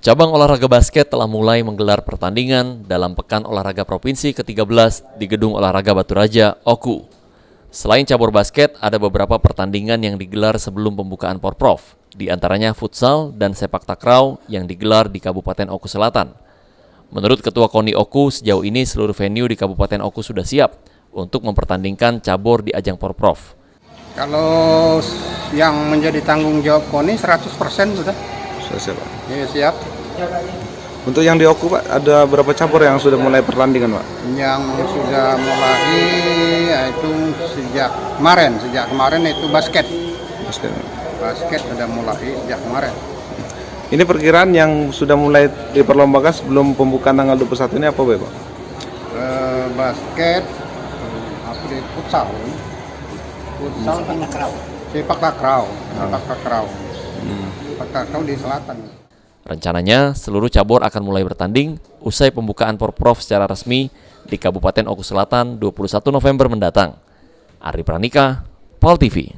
Cabang olahraga basket telah mulai menggelar pertandingan dalam Pekan Olahraga Provinsi ke-13 di Gedung Olahraga Baturaja, Oku. Selain cabur basket, ada beberapa pertandingan yang digelar sebelum pembukaan Porprov, di antaranya futsal dan sepak takraw yang digelar di Kabupaten Oku Selatan. Menurut Ketua KONI Oku, sejauh ini seluruh venue di Kabupaten Oku sudah siap untuk mempertandingkan cabur di ajang Porprov. Kalau yang menjadi tanggung jawab KONI 100% sudah. Siap, Pak. Ya, siap. Untuk yang di Oku, Pak, ada berapa cabur yang sudah mulai pertandingan, Pak? Yang sudah mulai yaitu sejak kemarin itu basket. Basket sudah mulai sejak kemarin. Ini perkiraan yang sudah mulai diperlombakan sebelum pembukaan tanggal 21 ini apa, Pak? Basket, futsal sepak takraw di selatan. Rencananya, seluruh cabur akan mulai bertanding usai pembukaan Porprov secara resmi di Kabupaten Oku Selatan 21 November mendatang. Ari Pranika, POL TV.